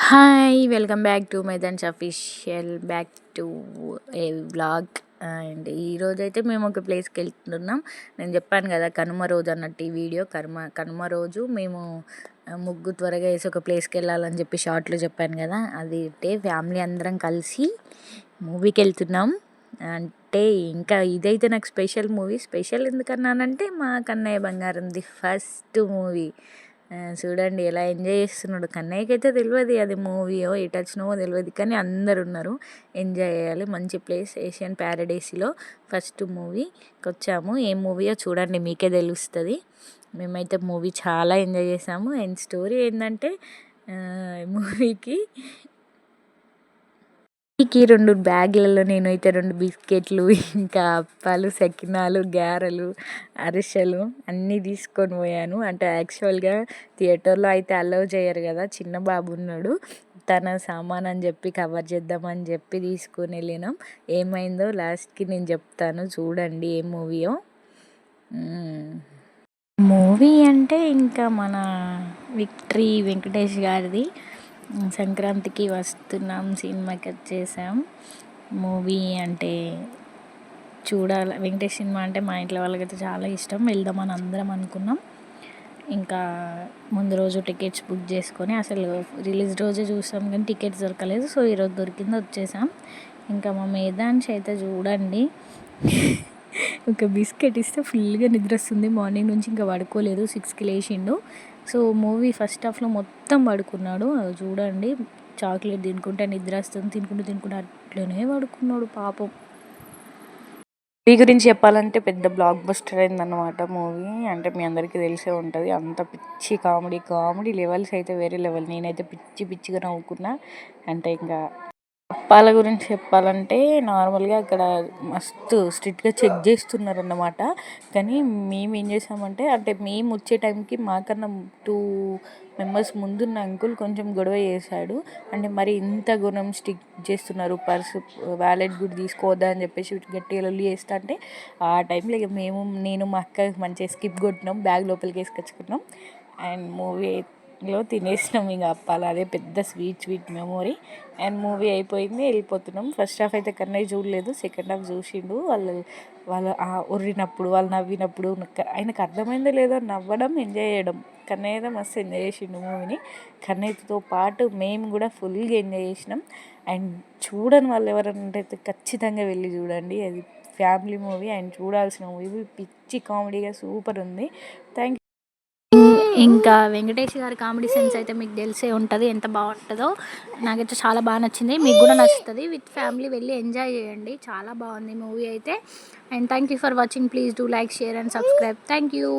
Hi! Welcome back to మైదాన్స్ official back to A vlog. And ఈరోజైతే మేము ఒక ప్లేస్కి వెళ్తున్నాం. నేను చెప్పాను కదా కనుమ రోజు అన్నట్టు ఈ వీడియో. కనుమ రోజు మేము ముగ్గు త్వరగా వేసి ఒక ప్లేస్కి వెళ్ళాలని చెప్పి షార్ట్లో చెప్పాను కదా, అది ఫ్యామిలీ అందరం కలిసి మూవీకి వెళ్తున్నాం. అంటే ఇంకా ఇదైతే నాకు స్పెషల్ మూవీ. స్పెషల్ ఎందుకన్నానంటే మా కన్నయ్య బంగారంది ఫస్ట్ మూవీ. చూడండి ఎలా ఎంజాయ్ చేస్తున్నాడు. కన్నయ్యకైతే తెలియదు అది మూవీయో ఎటు వచ్చినావో తెలియదు, కానీ అందరు ఉన్నారు. ఎంజాయ్ చేయాలి, మంచి ప్లేస్. ఏషియన్ ప్యారడైస్లో ఫస్ట్ మూవీకి వచ్చాము. ఏ మూవీయో చూడండి, మీకే తెలుస్తుంది. మేమైతే మూవీ చాలా ఎంజాయ్ చేసాము. అండ్ స్టోరీ ఏంటంటే మూవీకి 2 బ్యాగులలో నేనైతే 2 బిస్కెట్లు, ఇంకా అప్పాలు, సకినాలు, గారెలు, అరిసెలు అన్నీ తీసుకొని పోయాను. అంటే యాక్చువల్గా థియేటర్లో అయితే అలౌ చేయరు కదా, చిన్న బాబు ఉన్నాడు, తన సామాన్ అని చెప్పి కవర్ చేద్దామని చెప్పి తీసుకొని వెళ్ళినాం. ఏమైందో లాస్ట్కి నేను చెప్తాను, చూడండి ఏ మూవీయో. మూవీ అంటే ఇంకా మన విక్టరీ వెంకటేష్ గారిది సంక్రాంతికి వస్తున్నాం సినిమాకి వచ్చేసాం. మూవీ అంటే చూడాలి. వెంకటేష్ సినిమా అంటే మా ఇంట్లో వాళ్ళకైతే చాలా ఇష్టం. వెళ్దామని అందరం అనుకున్నాం. ఇంకా ముందు రోజు టికెట్స్ బుక్ చేసుకొని, అసలు రిలీజ్ రోజే చూసాం కానీ టికెట్స్ దొరకలేదు. సో ఈరోజు దొరికింది, వచ్చేసాం. ఇంకా మా మేధాంశ్ అయితే చూడండి, ఒక బిస్కెట్ ఇస్తే ఫుల్గా నిద్ర వస్తుంది. మార్నింగ్ నుంచి ఇంకా పడుకోలేదు, 6కి లేచిండు. సో మూవీ ఫస్ట్ హాఫ్లో మొత్తం పడుకున్నాడు. అది చూడండి, చాక్లెట్ తినుకుంటే నిద్ర వస్తుంది, తినుకుంటూ అట్లనే పడుకున్నాడు పాపం. మూవీ గురించి చెప్పాలంటే పెద్ద బ్లాక్ బస్టర్ అయిందన్నమాట మూవీ. అంటే మీ అందరికీ తెలిసే ఉంటుంది. అంత పిచ్చి కామెడీ లెవెల్స్ అయితే వేరే లెవెల్. నేనైతే పిచ్చిగా నవ్వుకున్నా. అంటే ఇంకా అప్పాల గురించి చెప్పాలంటే నార్మల్గా అక్కడ మస్తు స్ట్రిక్ట్గా చెక్ చేస్తున్నారన్నమాట. కానీ మేము ఏం చేసామంటే, అంటే మేము వచ్చే టైంకి మాకన్నా 2 మెంబర్స్ ముందున్న అంకుల్ కొంచెం గొడవ చేశాడు. అంటే మరి ఇంత గుణం స్టిక్ చేస్తున్నారు, పర్సు వ్యాలెట్ కూడా తీసుకోవద్దా అని చెప్పేసి గట్టిగా లొల్లి చేస్తా అంటే, ఆ టైంలో ఇక నేను మా అక్క మంచిగా స్కిప్ కొట్టినాం, బ్యాగ్ లోపలికి వేసుకొచ్చుకున్నాం. అండ్ మూవీలో తినేసినాం ఇక అప్పాలు. అదే పెద్ద స్వీట్ మెమొరీ. అండ్ మూవీ అయిపోయింది, వెళ్ళిపోతున్నాం. ఫస్ట్ హాఫ్ అయితే కన్నయ్య చూడలేదు, సెకండ్ హాఫ్ చూసిండు. వాళ్ళు ఒర్రినప్పుడు, వాళ్ళు నవ్వినప్పుడు ఆయనకు అర్థమైందో లేదో నవ్వడం, ఎంజాయ్ చేయడం. కన్నయ్య అయితే మస్తు ఎంజాయ్ చేసిండు మూవీని. కన్నయ్యతో పాటు మేము కూడా ఫుల్గా ఎంజాయ్ చేసినాం. అండ్ చూడని వాళ్ళు ఎవరైనా అయితే ఖచ్చితంగా వెళ్ళి చూడండి. అది ఫ్యామిలీ మూవీ అండ్ చూడాల్సిన మూవీ. పిచ్చి కామెడీగా సూపర్ ఉంది. Thank you. ఇంకా వెంకటేష్ గారి కామెడీ సెన్స్ అయితే మీకు తెలిసే ఉంటుంది, ఎంత బాగుంటుందో. నాకైతే చాలా బాగా నచ్చింది, మీకు కూడా నచ్చుతుంది. విత్ ఫ్యామిలీ వెళ్ళి ఎంజాయ్ చేయండి, చాలా బాగుంది మూవీ అయితే. And thank you for watching. Please do like, share and subscribe. Thank you.